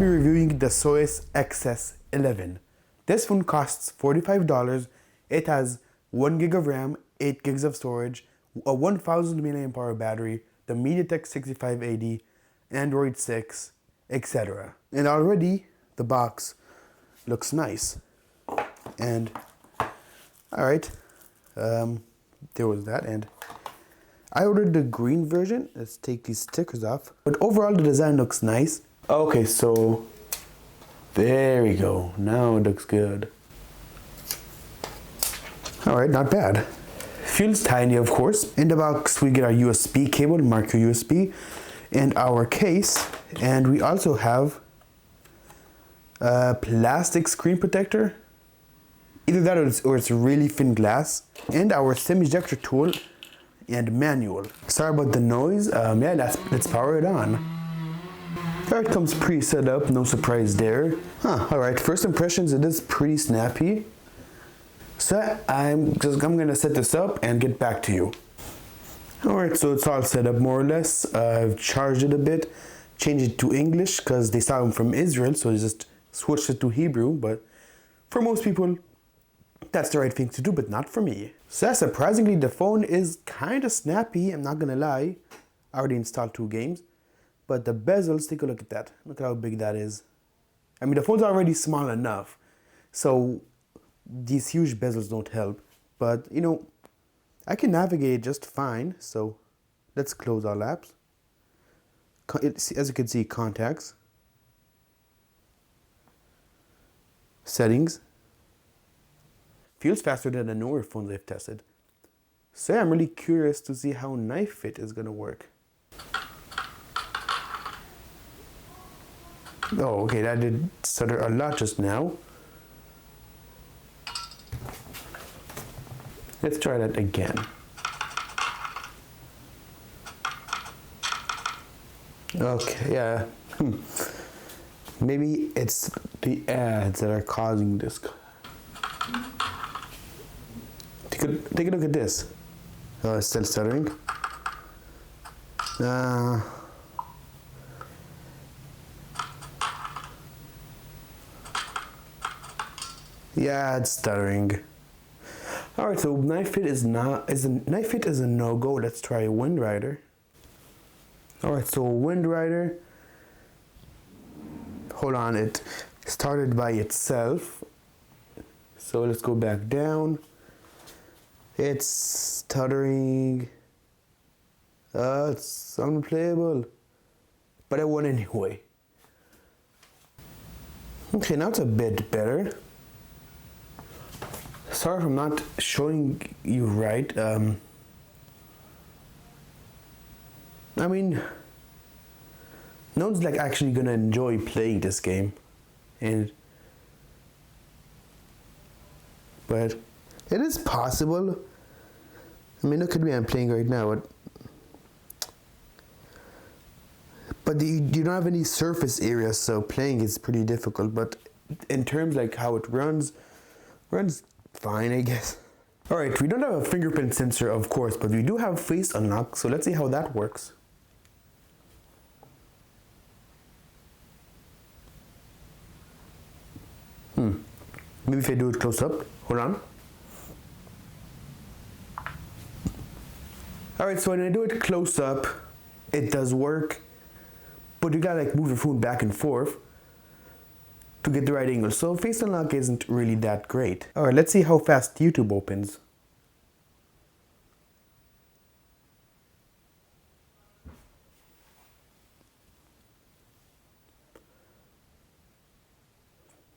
be reviewing the Soyes XS11. This phone costs $45. It has 1 gig of RAM, 8 gigs of storage, a 1000 mAh battery, the MediaTek 6580, Android 6, etc. And already the box looks nice. And alright, there was that. And I ordered the green version. Let's take these stickers off. But overall the design looks nice. Okay, so there we go. Now it looks good. Alright, not bad. Feels tiny, of course. In the box we get our USB cable, micro USB, and our case. And we also have a plastic screen protector. Either that or it's really thin glass. And our SIM ejector tool and manual. Sorry about the noise. Yeah, let's power it on. There it comes pre-set up, no surprise there. Alright, first impressions, it is pretty snappy. So I'm gonna set this up and get back to you. Alright, so it's all set up more or less. I've charged it a bit, changed it to English because they saw I'm from Israel, so I just switched it to Hebrew. But for most people, that's the right thing to do, but not for me. So surprisingly, the phone is kind of snappy, I'm not gonna lie. I already installed 2 games. But the bezels, take a look at that. Look at how big that is. I mean, the phone's already small enough, so these huge bezels don't help. But, you know, I can navigate just fine. So let's close our apps. As you can see, contacts, settings. Feels faster than the newer phones I've tested. So I'm really curious to see how knife fit is gonna work. Oh, okay, that did stutter a lot just now. Let's try that again. Okay, yeah. Maybe it's the ads that are causing this. Take a look at this. Oh, it's still stuttering. Yeah, it's stuttering. Alright, so knife fit is a no-go. Let's try Wind Rider. Alright, so Wind Rider. Hold on, it started by itself. So let's go back down. It's stuttering. It's unplayable. But I won anyway. Okay, now it's a bit better. Sorry if I'm not showing you right. I mean, no one's like actually gonna enjoy playing this game, but it is possible. I mean, look at me, I'm playing right now, but you don't have any surface area, so playing is pretty difficult. But in terms like how it runs fine, I guess. Alright, we don't have a fingerprint sensor, of course, but we do have face unlock, so let's see how that works. Maybe if I do it close up. Hold on. Alright, so when I do it close up, it does work, but you gotta like move your phone back and forth to get the right angle. So face unlock isn't really that great. Alright, let's see how fast YouTube opens.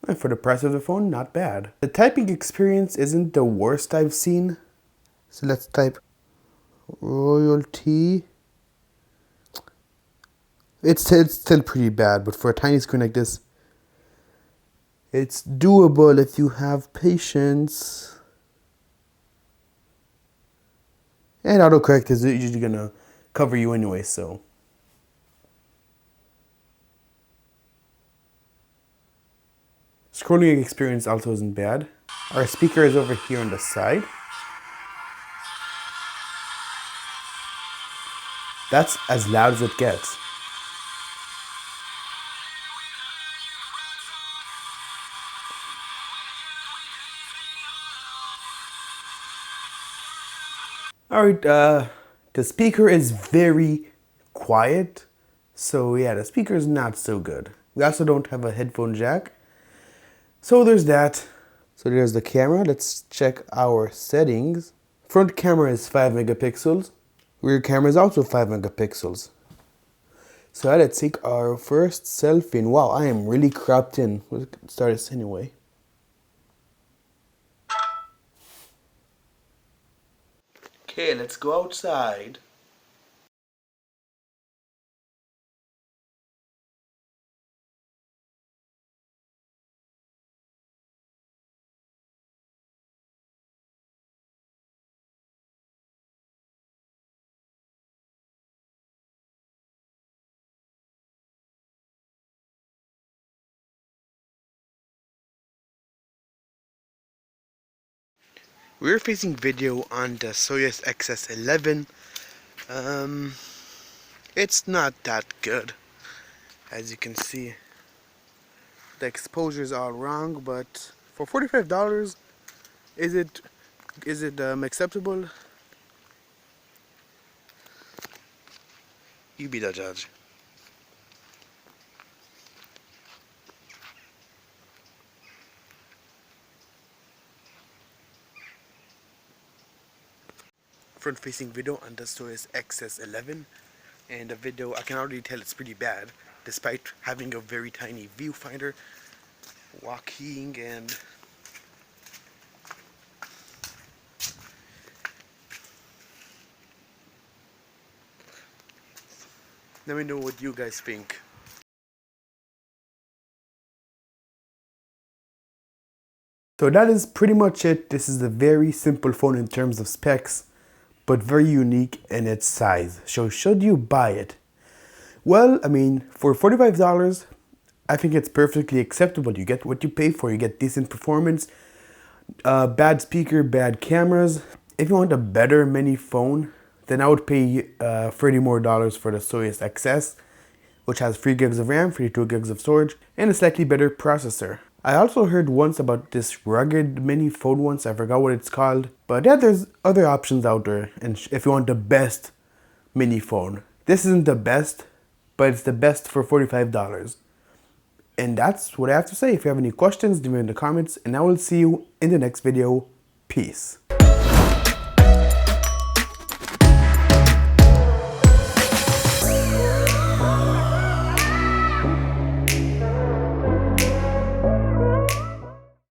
And for the price of the phone, not bad. The typing experience isn't the worst I've seen. So let's type royalty. It's still pretty bad, but for a tiny screen like this, it's doable if you have patience. And autocorrect is usually gonna cover you anyway, so. Scrolling experience also isn't bad. Our speaker is over here on the side. That's as loud as it gets. Alright, the speaker is very quiet. So yeah, the speaker is not so good. We also don't have a headphone jack. So there's that. So there's the camera. Let's check our settings. Front camera is 5 megapixels. Rear camera is also 5 megapixels. So let's take our first selfie. And wow, I am really cropped in. We'll start this anyway. Okay, let's go outside. We're facing video on the Soyes XS11. It's not that good. As you can see, the exposure is all wrong, but for $45, is it acceptable? You be the judge. Front-facing video on the Soyes XS11, and the video, I can already tell it's pretty bad, despite having a very tiny viewfinder, walking, and let me know what you guys think. So that is pretty much it. This is a very simple phone in terms of specs, but very unique in its size. So should you buy it? Well, I mean, for $45, I think it's perfectly acceptable. You get what you pay for. You get decent performance, bad speaker, bad cameras. If you want a better mini phone, then I would pay $30 more for the Soyes XS, which has 3 gigs of RAM, 32 gigs of storage, and a slightly better processor. I also heard once about this rugged mini phone once, I forgot what it's called. But yeah, there's other options out there, and if you want the best mini phone. This isn't the best, but it's the best for $45. And that's what I have to say. If you have any questions, leave me in the comments, and I will see you in the next video. Peace.